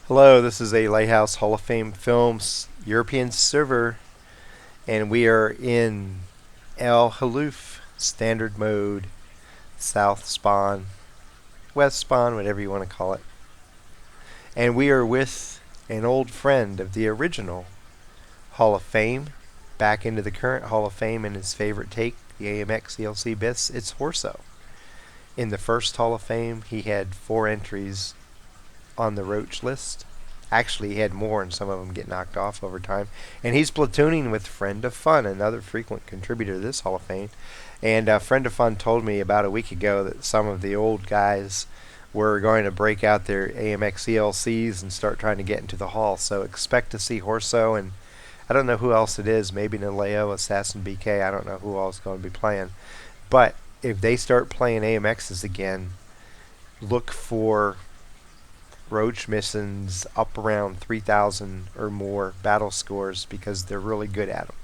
Hello, this is a Lighthouse Hall of Fame Films European server, and we are in Halluf standard mode, south spawn, west spawn, whatever you want to call it. And we are with an old friend of the original Hall of Fame, back into the current Hall of Fame in his favorite take, the AMX ELC bits. It's Horso. In the first Hall of Fame, he had 4 entries on the Roach list. Actually, he had more, and some of them get knocked off over time. And he's platooning with Friend of Fun, another frequent contributor to this Hall of Fame. And Friend of Fun told me about a week ago that some of the old guys were going to break out their AMX ELCs and start trying to get into the Hall. So expect to see Horso, and I don't know who else it is. Maybe Naleo, Assassin BK. I don't know who else is going to be playing. But if they start playing AMXs again, look for Roach missions up around 3,000 or more battle scores because they're really good at them.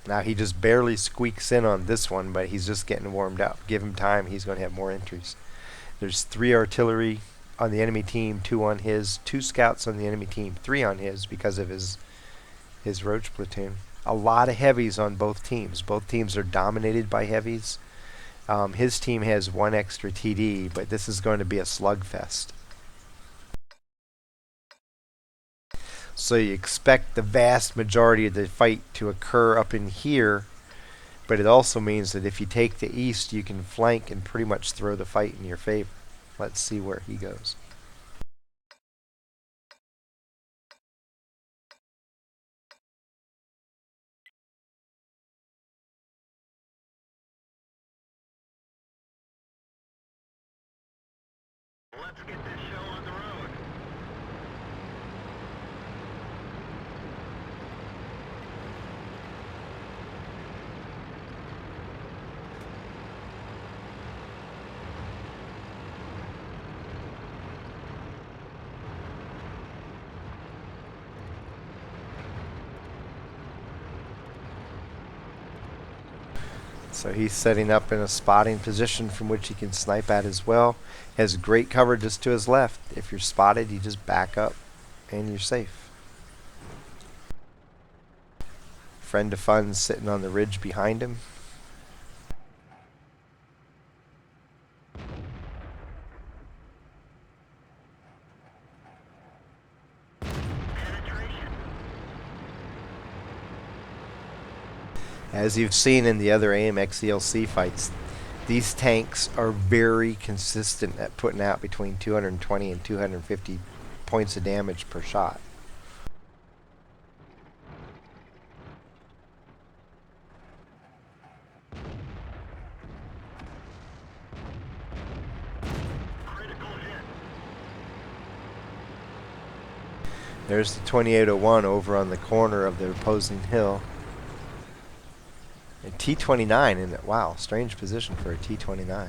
Now he just barely squeaks in on this one, but he's just getting warmed up. Give him time, he's going to have more entries. There's 3 artillery on the enemy team, 2 on his, 2 scouts on the enemy team, 3 on his because of his Roach platoon. A lot of heavies on both teams. Both teams are dominated by heavies. His team has 1 extra TD, but this is going to be a slugfest. So you expect the vast majority of the fight to occur up in here, but it also means that if you take the east, you can flank and pretty much throw the fight in your favor. Let's see where he goes. Let's get this show on the road. So he's setting up in a spotting position from which he can snipe at as well. Has great cover just to his left. If you're spotted, you just back up and you're safe. Friend of Fun's sitting on the ridge behind him. As you've seen in the other AMX ELC fights, these tanks are very consistent at putting out between 220 and 250 points of damage per shot. Critical hit. There's the 2801 over on the corner of the opposing hill. And T29 in it. Wow, strange position for a T29.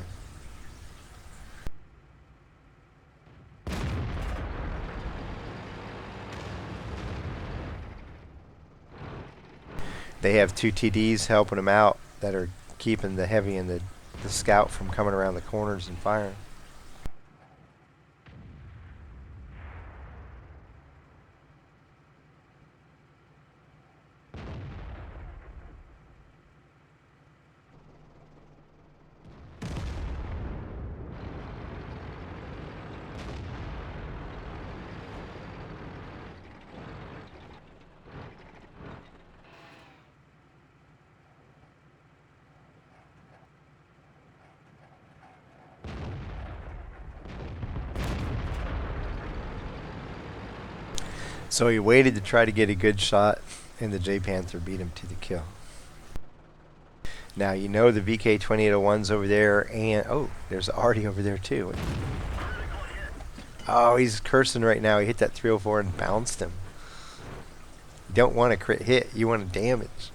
They have 2 TDs helping them out that are keeping the heavy and the scout from coming around the corners and firing. So he waited to try to get a good shot, and the J Panther beat him to the kill. Now you know the VK 2801's over there, and oh, there's Arty over there too. Oh, he's cursing right now. He hit that 304 and bounced him. You don't want a crit hit, you want a damage.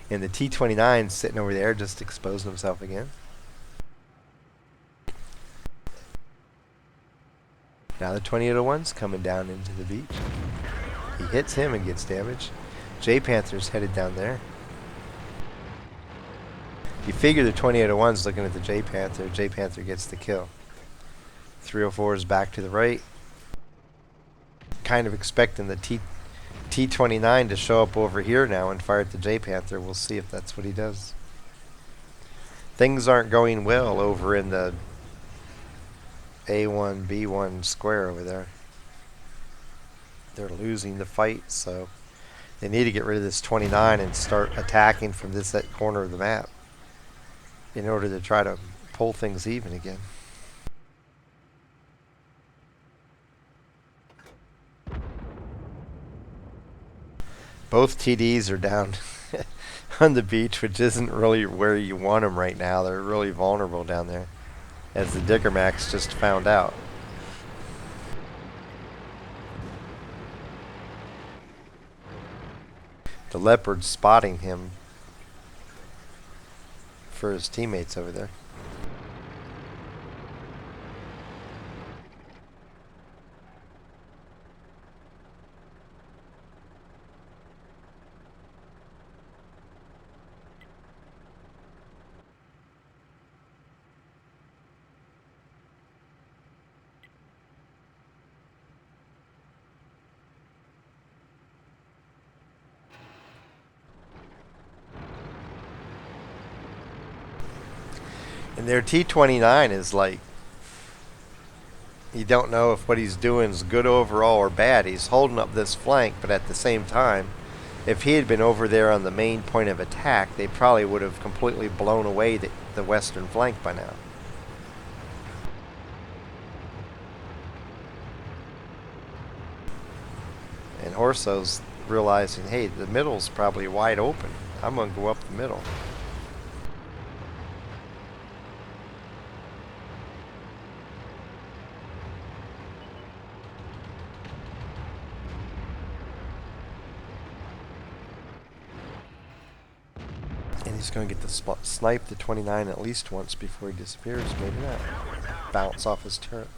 And the T29's sitting over there just exposing himself again. Now the 2801's coming down into the beach. He hits him and gets damage. J Panther's headed down there. You figure the 2801's looking at the J Panther. J Panther gets the kill. 304 is back to the right. kind of expecting the T-29 to show up over here now and fire at the J-Panther. We'll see if that's what he does. Things aren't going well over in the A1, B1 square over there. They're losing the fight, so they need to get rid of this 29 and start attacking from that corner of the map in order to try to pull things even again. Both TDs are down on the beach, which isn't really where you want them right now. They're really vulnerable down there, as the Diggermax just found out. The Leopard's spotting him for his teammates over there. And their T-29 is like, you don't know if what he's doing is good overall or bad. He's holding up this flank, but at the same time, if he had been over there on the main point of attack, they probably would have completely blown away the western flank by now. And Horso's realizing, hey, the middle's probably wide open. I'm going to go up the middle. And he's going to get to snipe the 29 at least once before he disappears. Maybe not. Bounce off his turret.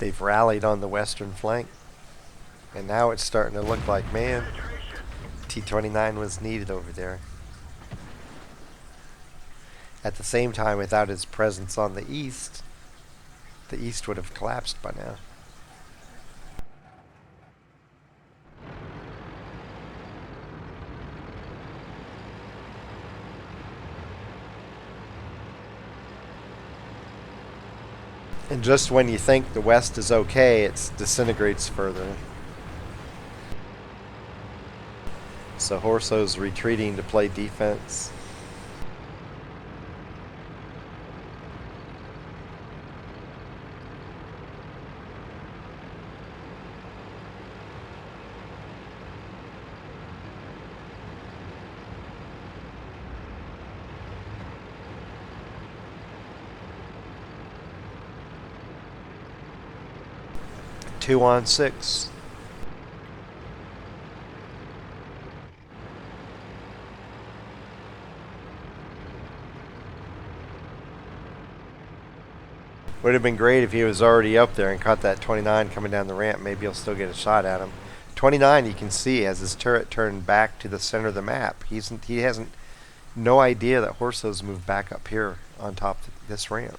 They've rallied on the western flank. And now it's starting to look like, man, T-29 was needed over there. At the same time, without his presence on the east would have collapsed by now. And just when you think the west is okay, it disintegrates further. So Horso's retreating to play defense. Two on 6. Would have been great if he was already up there and caught that 29 coming down the ramp. Maybe he'll still get a shot at him. 29, you can see, has his turret turned back to the center of the map. He hasn't no idea that Horso's moved back up here on top of this ramp.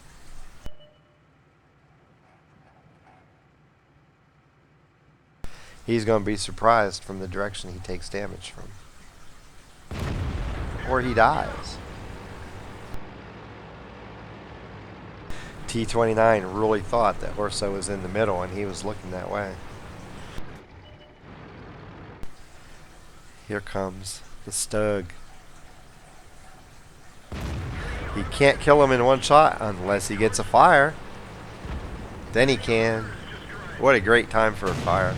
He's going to be surprised from the direction he takes damage from. Or he dies. T-29 really thought that Horso was in the middle and he was looking that way. Here comes the Stug. He can't kill him in one shot unless he gets a fire. Then he can. What a great time for a fire.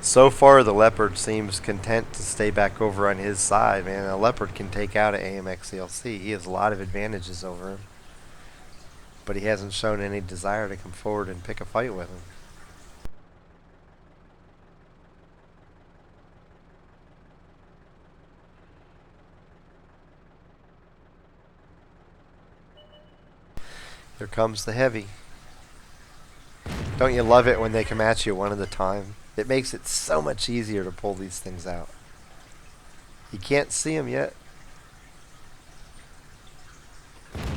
So far, the Leopard seems content to stay back over on his side, man. A Leopard can take out an AMX ELC. He has a lot of advantages over him. But he hasn't shown any desire to come forward and pick a fight with him. Here comes the heavy. Don't you love it when they come at you one at a time? It makes it so much easier to pull these things out. You can't see them yet.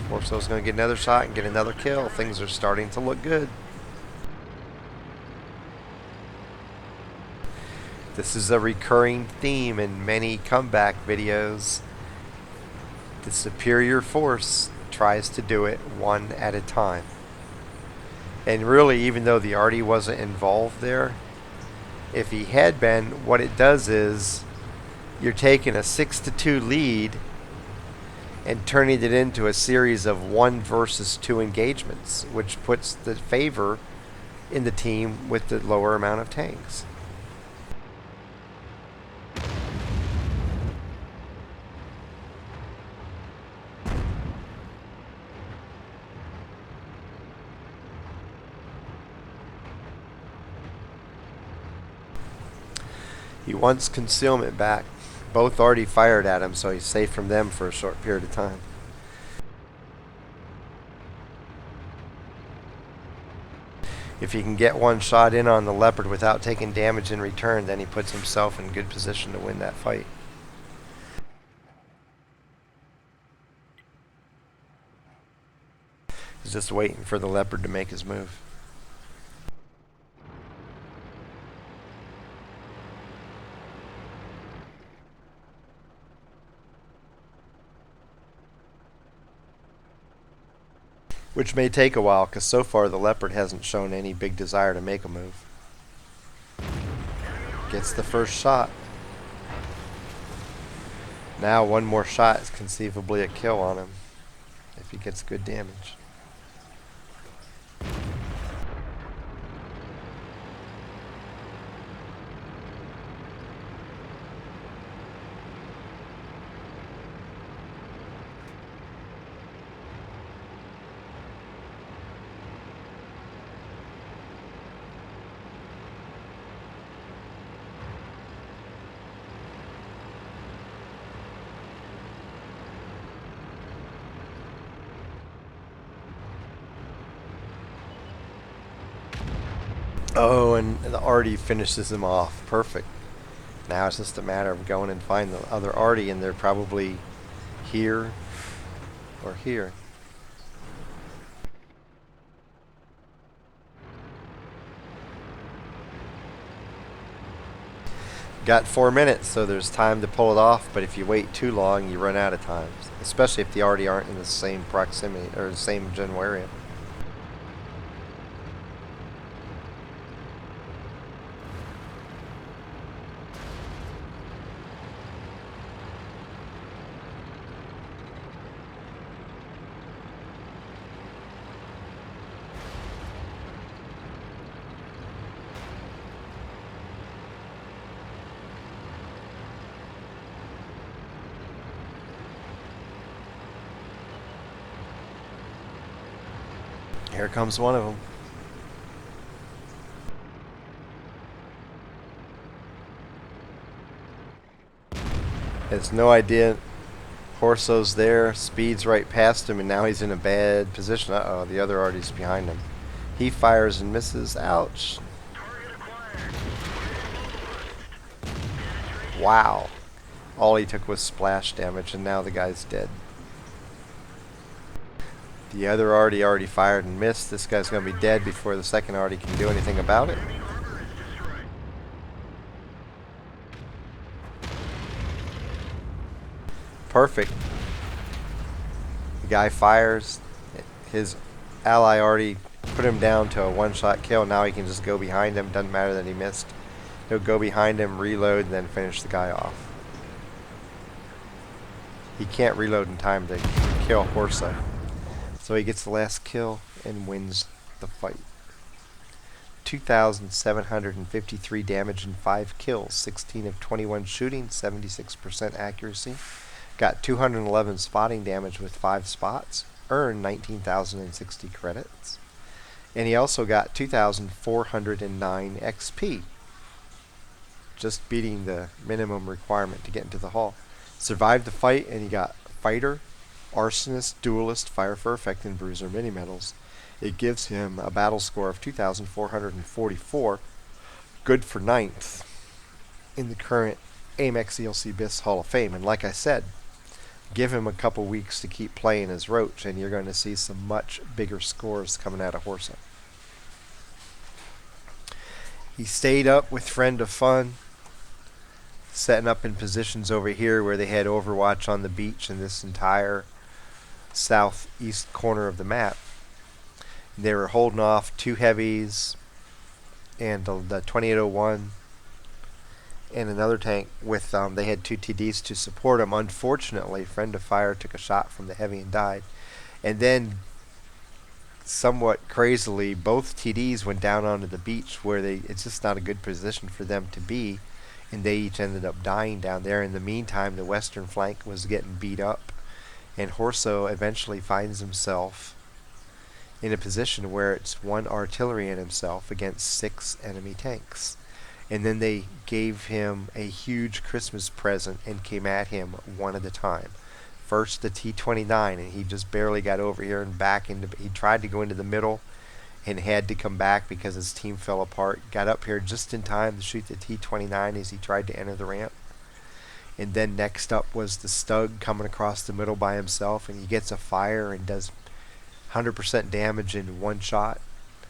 Horso's going to get another shot and get another kill. Things are starting to look good. This is a recurring theme in many comeback videos. The superior force tries to do it one at a time. And really, even though the Arty wasn't involved there, if he had been, what it does is you're taking a 6-2 lead and turning it into a series of 1 versus 2 engagements, which puts the favor in the team with the lower amount of tanks. He wants concealment back. Both already fired at him, so he's safe from them for a short period of time. If he can get one shot in on the Leopard without taking damage in return, then he puts himself in good position to win that fight. He's just waiting for the Leopard to make his move. Which may take a while, because so far the Leopard hasn't shown any big desire to make a move. Gets the first shot. Now one more shot is conceivably a kill on him, if he gets good damage. Oh, and the Arty finishes him off. Perfect. Now it's just a matter of going and find the other Arty, and they're probably here or here. Got 4 minutes, so there's time to pull it off, but if you wait too long, you run out of time. Especially if the Arty aren't in the same proximity, or the same general area. Here comes one of them. Has no idea Horso's there, speeds right past him, and now he's in a bad position. Uh-oh, the other Arty's behind him. He fires and misses. Ouch. Wow. All he took was splash damage, and now the guy's dead. The other Arty already fired and missed. This guy's going to be dead before the second Arty can do anything about it. Perfect. The guy fires. His ally Arty put him down to a one-shot kill. Now he can just go behind him. Doesn't matter that he missed. He'll go behind him, reload, and then finish the guy off. He can't reload in time to kill Horso. So he gets the last kill and wins the fight. 2,753 damage and 5 kills. 16 of 21 shooting, 76% accuracy. Got 211 spotting damage with 5 spots. Earned 19,060 credits. And he also got 2,409 XP. Just beating the minimum requirement to get into the hall. Survived the fight, and he got Fighter, Arsonist, Duelist, Fire for Effect, and Bruiser mini medals. It gives him a battle score of 2,444, good for 9th in the current AMX ELC BIS Hall of Fame. And like I said, give him a couple weeks to keep playing as Roach, and you're going to see some much bigger scores coming out of Horso. He stayed up with Friend of Fun, setting up in positions over here where they had Overwatch on the beach in this entire southeast corner of the map. They were holding off 2 heavies and the 2801 and another tank with they had 2 TDs to support them. Unfortunately, Friend of Fire took a shot from the heavy and died. And then somewhat crazily, both TDs went down onto the beach where it's just not a good position for them to be, and they each ended up dying down there. In the meantime, the western flank was getting beat up, and Horso eventually finds himself in a position where it's 1 artillery and himself against 6 enemy tanks. And then they gave him a huge Christmas present and came at him one at a time. First the T-29, and he just barely got over here and back into. He tried to go into the middle and had to come back because his team fell apart. Got up here just in time to shoot the T-29 as he tried to enter the ramp. And then next up was the Stug coming across the middle by himself, and he gets a fire and does 100% damage in 1 shot,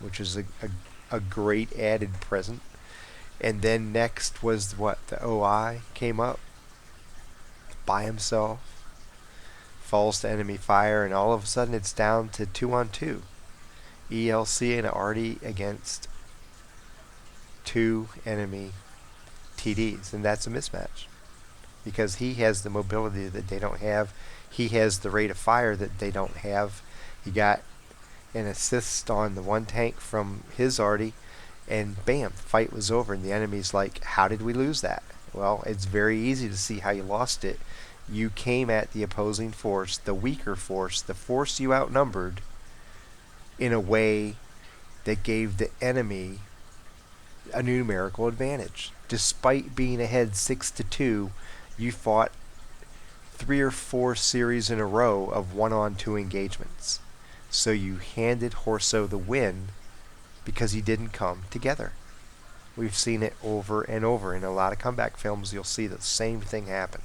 which is a great added present. And then next was the OI came up by himself, falls to enemy fire, and all of a sudden it's down to 2-on-2. ELC and Arty against 2 enemy TDs, and that's a mismatch because he has the mobility that they don't have. He has the rate of fire that they don't have. He got an assist on the 1 tank from his Arty, and bam, the fight was over, and the enemy's like, how did we lose that? Well, it's very easy to see how you lost it. You came at the opposing force, the weaker force, the force you outnumbered, in a way that gave the enemy a numerical advantage. Despite being ahead 6-2, you fought 3 or 4 series in a row of 1-on-2 engagements. So you handed Horso the win because you didn't come together. We've seen it over and over in a lot of comeback films. You'll see the same thing happen.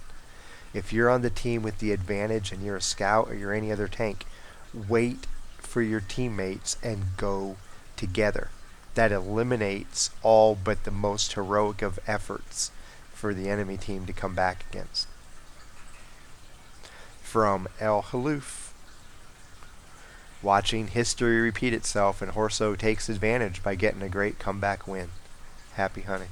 If you're on the team with the advantage and you're a scout or you're any other tank, wait for your teammates and go together. That eliminates all but the most heroic of efforts for the enemy team to come back against. From Halluf, watching history repeat itself, and Horso takes advantage by getting a great comeback win. Happy hunting.